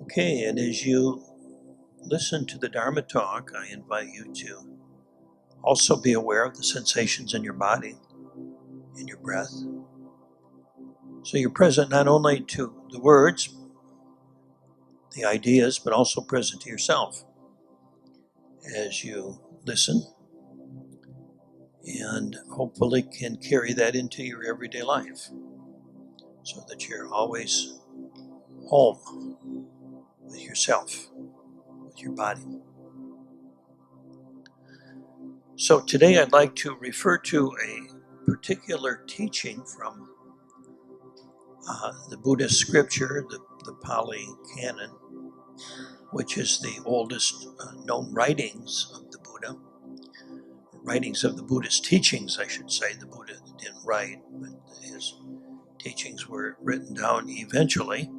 Okay, and as you listen to the Dharma talk, I invite you to also be aware of the sensations in your body, in your breath. So you're present not only to the words, the ideas, but also present to yourself as you listen, and hopefully can carry that into your everyday life so that you're always home with yourself, with your body. So today I'd like to refer to a particular teaching from the Buddhist scripture, the Pali Canon, which is the oldest known writings of the Buddha, writings of the Buddhist teachings, I should say. The Buddha didn't write, but his teachings were written down eventually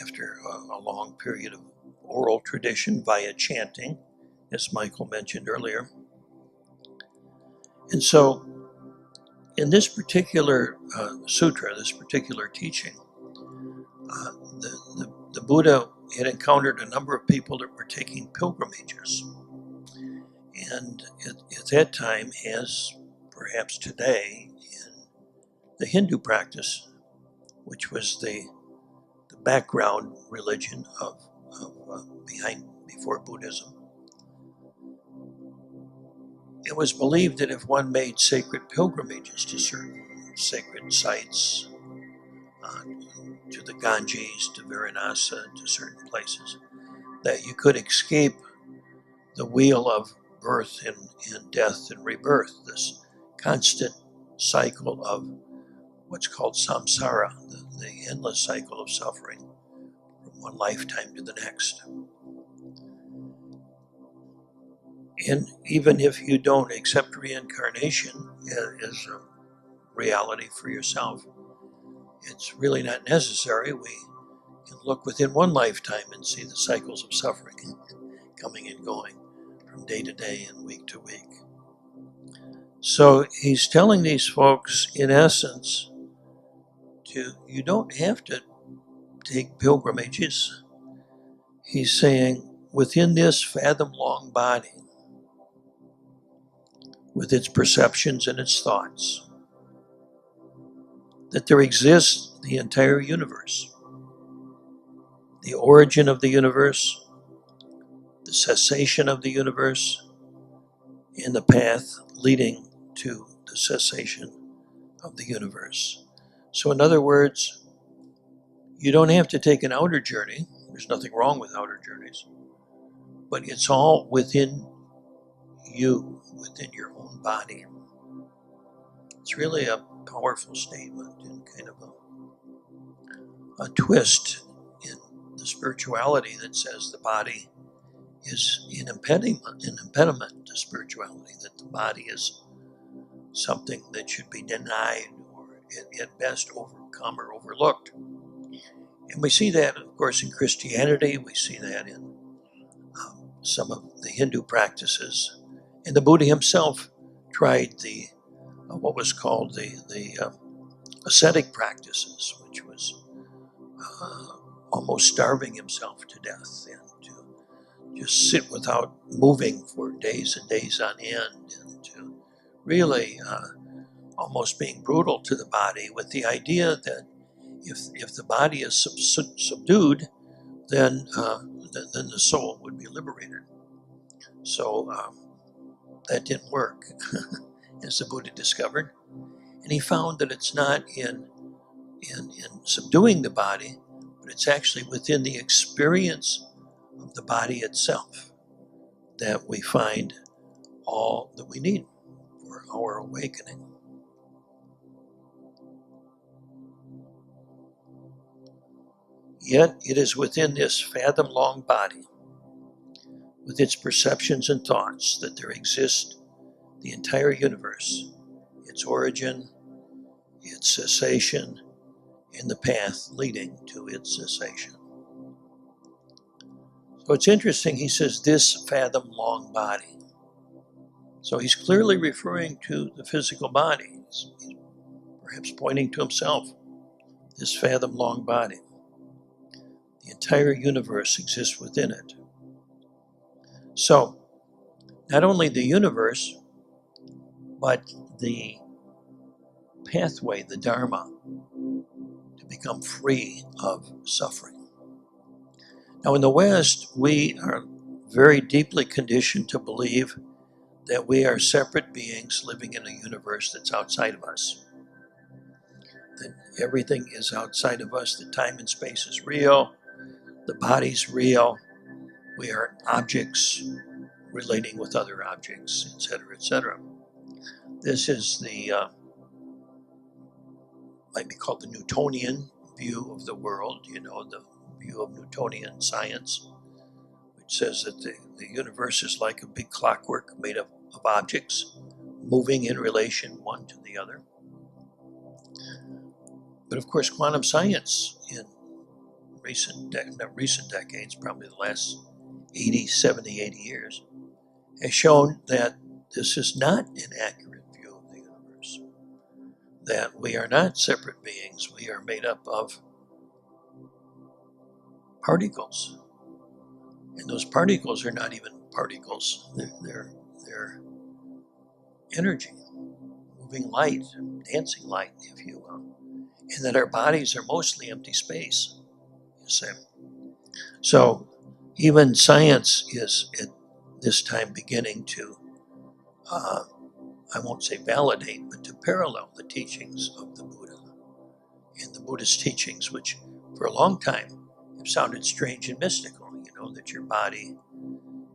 after a long period of oral tradition via chanting, as Michael mentioned earlier. And so in this particular sutra, this particular teaching, the Buddha had encountered a number of people that were taking pilgrimages. And at that time, as perhaps today, in the Hindu practice, which was the background religion before Buddhism, it was believed that if one made sacred pilgrimages to certain sacred sites, to the Ganges, to Varanasi, to certain places, that you could escape the wheel of birth and death and rebirth, this constant cycle of what's called samsara, the endless cycle of suffering from one lifetime to the next. And even if you don't accept reincarnation as a reality for yourself, it's really not necessary. We can look within one lifetime and see the cycles of suffering coming and going from day to day and week to week. So he's telling these folks, in essence, you don't have to take pilgrimages. He's saying, within this fathom-long body, with its perceptions and its thoughts, that there exists the entire universe, the origin of the universe, the cessation of the universe, and the path leading to the cessation of the universe. So in other words, you don't have to take an outer journey. There's nothing wrong with outer journeys, but it's all within you, within your own body. It's really a powerful statement and kind of a twist in the spirituality that says the body is an impediment to spirituality, that the body is something that should be denied or at best overcome or overlooked. And we see that, of course, in Christianity. We see that in some of the Hindu practices. And the Buddha himself tried what was called the ascetic practices, which was almost starving himself to death and to just sit without moving for days and days on end, and to really almost being brutal to the body, with the idea that if the body is subdued, then the soul would be liberated. So that didn't work, as the Buddha discovered. And he found that it's not in subduing the body, but it's actually within the experience of the body itself that we find all that we need for our awakening. Yet it is within this fathom-long body, with its perceptions and thoughts, that there exists the entire universe, its origin, its cessation, and the path leading to its cessation. So it's interesting, he says, this fathom-long body. So he's clearly referring to the physical body. He's perhaps pointing to himself, this fathom-long body. The entire universe exists within it. So, not only the universe, but the pathway, the Dharma, to become free of suffering. Now, in the West, we are very deeply conditioned to believe that we are separate beings living in a universe that's outside of us. That everything is outside of us, that time and space is real, the body's real, we are objects relating with other objects, etc., etc. This is might be called the Newtonian view of the world, the view of Newtonian science, which says that the universe is like a big clockwork made up of objects moving in relation one to the other. But of course, quantum science in recent decades, probably the last 80 years, has shown that this is not an accurate view of the universe, that we are not separate beings. We are made up of particles. And those particles are not even particles. They're energy, moving light, dancing light, if you will. And that our bodies are mostly empty space, you see. So even science is at this time beginning to, I won't say validate, but to parallel the teachings of the Buddha and the Buddhist teachings, which for a long time have sounded strange and mystical, that your body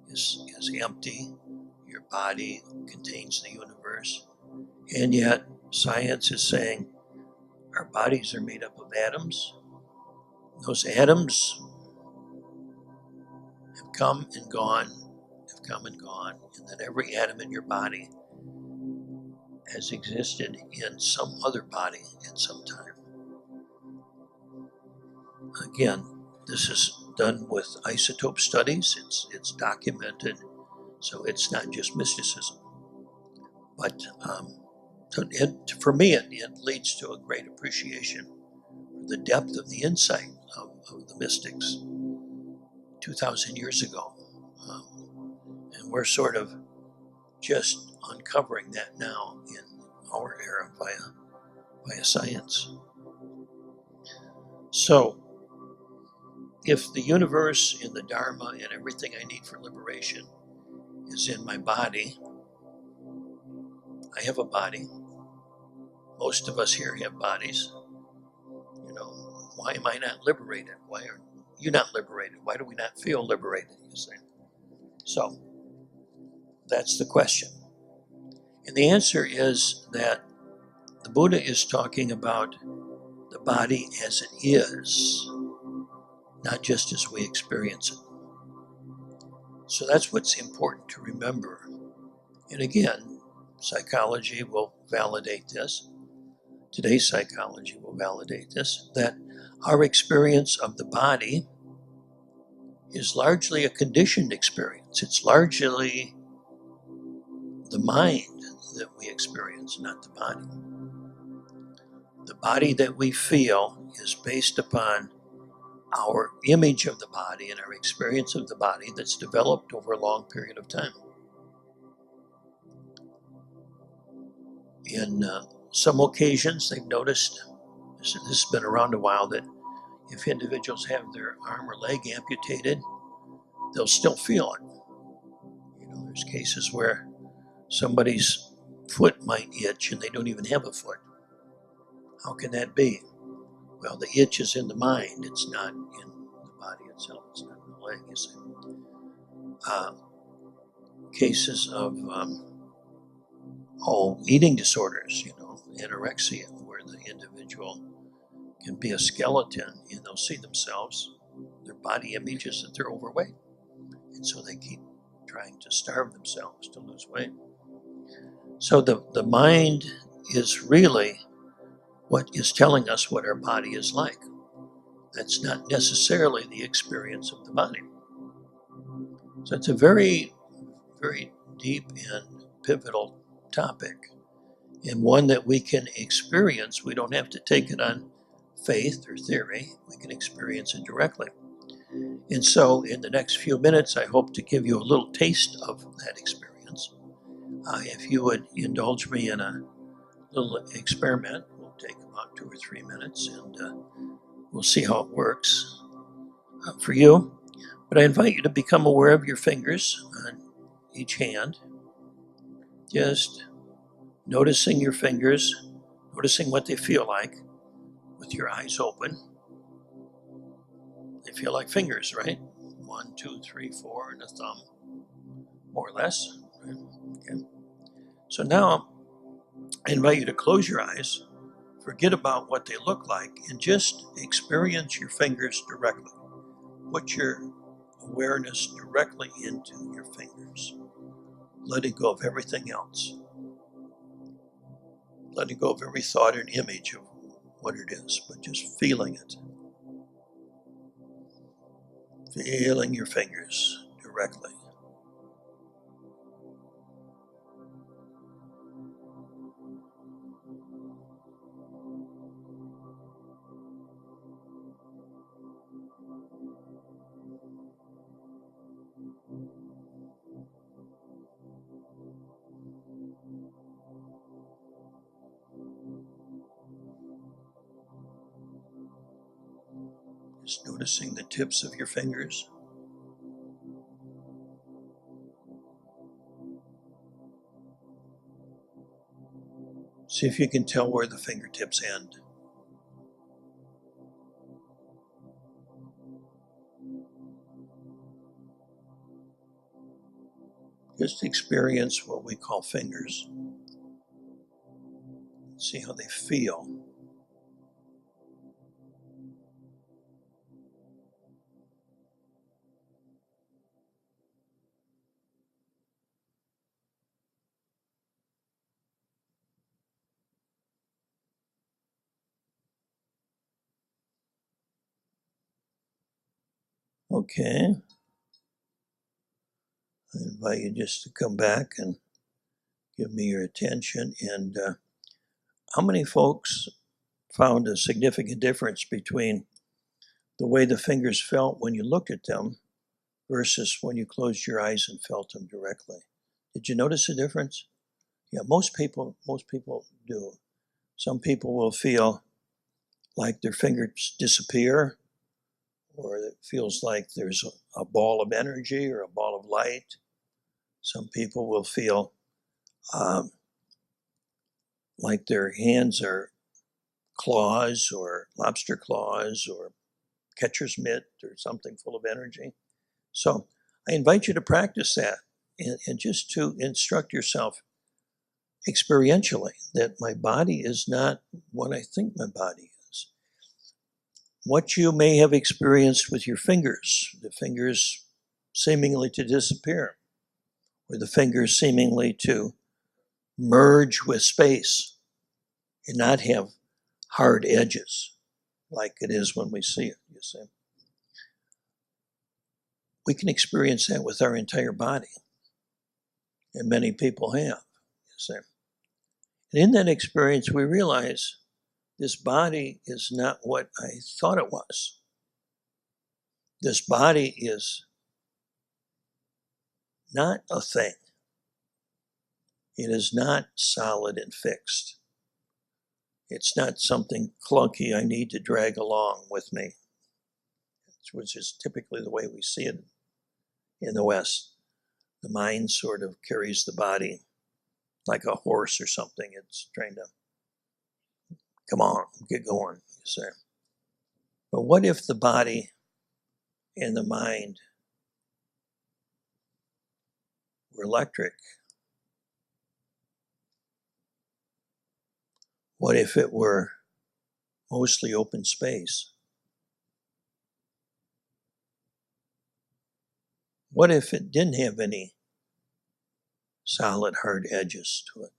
is empty, your body contains the universe, and yet science is saying our bodies are made up of atoms. Those atoms have come and gone, and that every atom in your body has existed in some other body at some time. Again, this is done with isotope studies. It's documented, so it's not just mysticism. But for me, it leads to a great appreciation for the depth of the insight of the mystics 2,000 years ago. And we're sort of just uncovering that now in our era via science. So, if the universe and the Dharma and everything I need for liberation is in my body, I have a body. Most of us here have bodies. Why am I not liberated? Why are you not liberated? Why do we not feel liberated, you say? So, that's the question. And the answer is that the Buddha is talking about the body as it is, not just as we experience it. So that's what's important to remember. And again, psychology will validate this. Today's psychology will validate this, that our experience of the body is largely a conditioned experience. It's largely the mind that we experience, not the body. The body that we feel is based upon our image of the body and our experience of the body that's developed over a long period of time. In some occasions, they've noticed, this has been around a while, that if individuals have their arm or leg amputated, they'll still feel it. There's cases where somebody's foot might itch and they don't even have a foot. How can that be? Well, the itch is in the mind. It's not in the body itself. It's not in the leg, you see. Cases of eating disorders, anorexia, where the individual can be a skeleton and they'll see themselves, their body images that they're overweight. And so they keep trying to starve themselves to lose weight. So the mind is really what is telling us what our body is like. That's not necessarily the experience of the body. So it's a very, very deep and pivotal topic, and one that we can experience. We don't have to take it on faith or theory. We can experience it directly. And so in the next few minutes, I hope to give you a little taste of that experience. If you would indulge me in a little experiment, we'll take about 2 or 3 minutes, and we'll see how it works for you. But I invite you to become aware of your fingers on each hand, just noticing your fingers, noticing what they feel like with your eyes open. They feel like fingers, right? 1, 2, 3, 4, and a thumb, more or less. Right? Okay. So now I invite you to close your eyes, forget about what they look like, and just experience your fingers directly. Put your awareness directly into your fingers, letting go of everything else, letting go of every thought and image of what it is, but just feeling it. Feeling your fingers directly. Just noticing the tips of your fingers. See if you can tell where the fingertips end. Just experience what we call fingers. See how they feel. Okay. I invite you just to come back and give me your attention. And how many folks found a significant difference between the way the fingers felt when you looked at them versus when you closed your eyes and felt them directly? Did you notice a difference? Yeah, most people do. Some people will feel like their fingers disappear, or it feels like there's a ball of energy or a ball of light. Some people will feel um, like their hands are claws or lobster claws or catcher's mitt or something full of energy. So I invite you to practice that and just to instruct yourself experientially that my body is not what I think my body is. What you may have experienced with your fingers, the fingers seemingly to disappear, or the fingers seemingly to merge with space and not have hard edges like it is when we see it, you see. We can experience that with our entire body, and many people have, you see. And in that experience, we realize this body is not what I thought it was. This body is not a thing. It is not solid and fixed. It's not something clunky I need to drag along with me, which is typically the way we see it in the West. The mind sort of carries the body like a horse or something. It's trying to, come on, get going, you say. But what if the body and the mind were electric? What if it were mostly open space? What if it didn't have any solid, hard edges to it?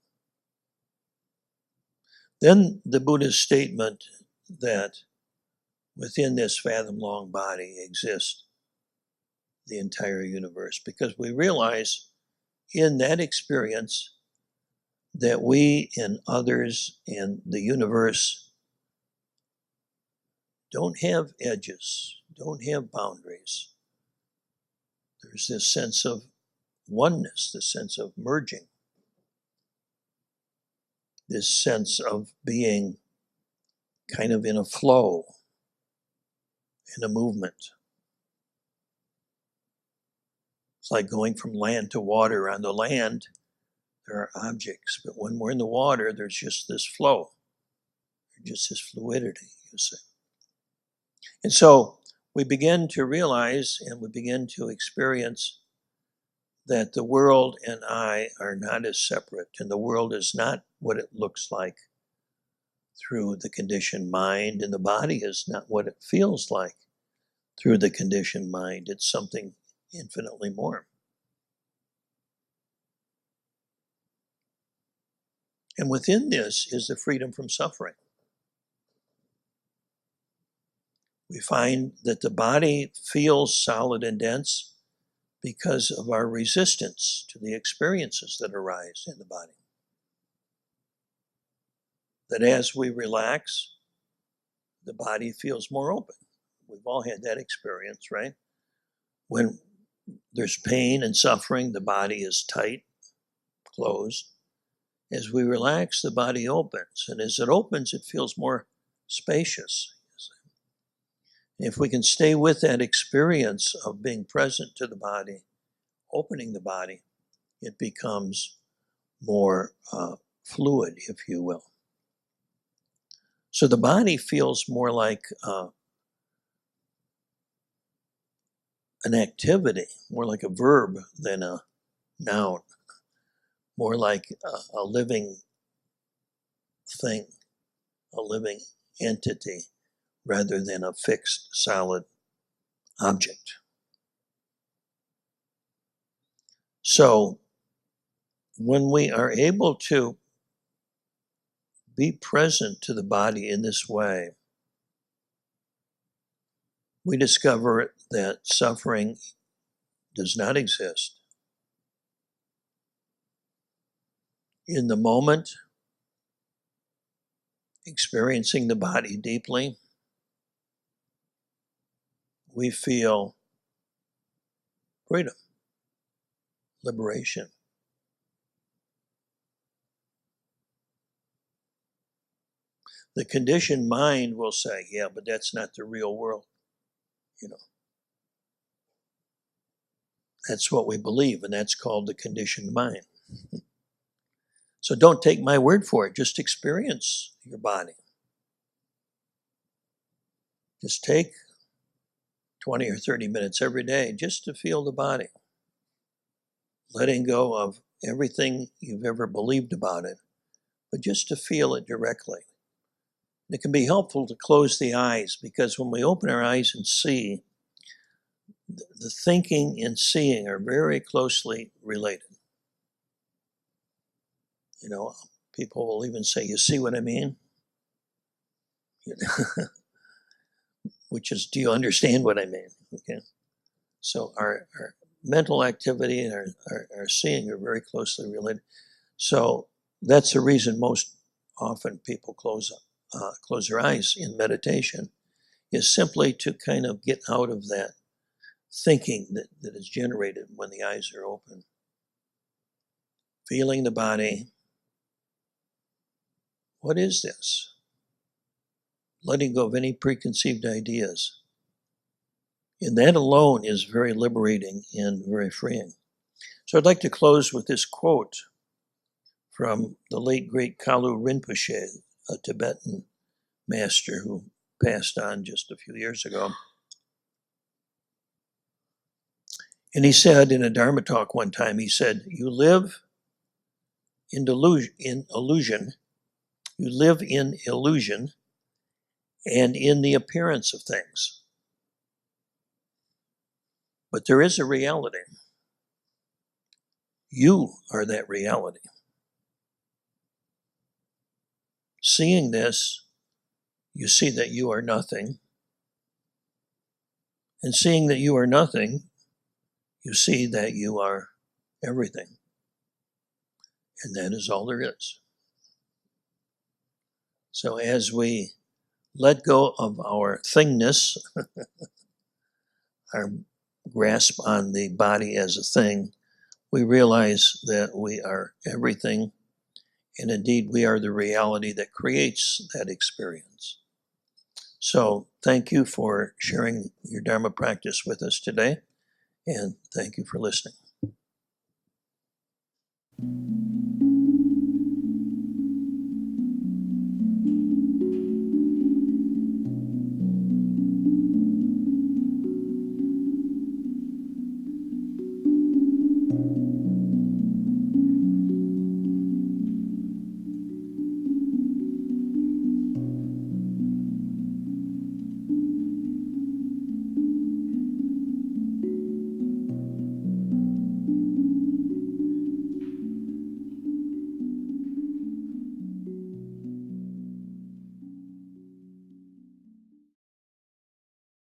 Then the Buddha's statement that within this fathom-long body exists the entire universe, because we realize in that experience that we and others and the universe don't have edges, don't have boundaries. There's this sense of oneness, this sense of merging, this sense of being kind of in a flow, in a movement. It's like going from land to water. On the land, there are objects, but when we're in the water, there's just this flow, just this fluidity, you see. And so we begin to realize and we begin to experience that the world and I are not as separate, and the world is not what it looks like through the conditioned mind, and the body is not what it feels like through the conditioned mind. It's something infinitely more. And within this is the freedom from suffering. We find that the body feels solid and dense because of our resistance to the experiences that arise in the body. That as we relax, the body feels more open. We've all had that experience, right? When there's pain and suffering, the body is tight, closed. As we relax, the body opens. And as it opens, it feels more spacious. If we can stay with that experience of being present to the body, opening the body, it becomes more fluid, if you will. So the body feels more like an activity, more like a verb than a noun, more like a living thing, a living entity, rather than a fixed, solid object. So when we are able to be present to the body in this way, we discover that suffering does not exist. In the moment, experiencing the body deeply, we feel freedom, liberation. The conditioned mind will say, yeah, but that's not the real world. You know, that's what we believe, and that's called the conditioned mind. So don't take my word for it. Just experience your body. Just take 20 or 30 minutes every day just to feel the body. Letting go of everything you've ever believed about it, but just to feel it directly. It can be helpful to close the eyes, because when we open our eyes and see, the thinking and seeing are very closely related. You know, people will even say, you see what I mean? You know, which is, do you understand what I mean? Okay. So our mental activity and our seeing are very closely related. So that's the reason most often people close their eyes in meditation, is simply to kind of get out of that thinking that is generated when the eyes are open. Feeling the body. What is this? Letting go of any preconceived ideas. And that alone is very liberating and very freeing. So I'd like to close with this quote from the late great Kalu Rinpoche, a Tibetan master who passed on just a few years ago. And he said in a Dharma talk one time, he said, you live in illusion, you live in illusion and in the appearance of things. But there is a reality. You are that reality. Seeing this, you see that you are nothing. And seeing that you are nothing, you see that you are everything. And that is all there is. So as we let go of our thingness, our grasp on the body as a thing, we realize that we are everything, and indeed we are the reality that creates that experience. So thank you for sharing your Dharma practice with us today, and thank you for listening.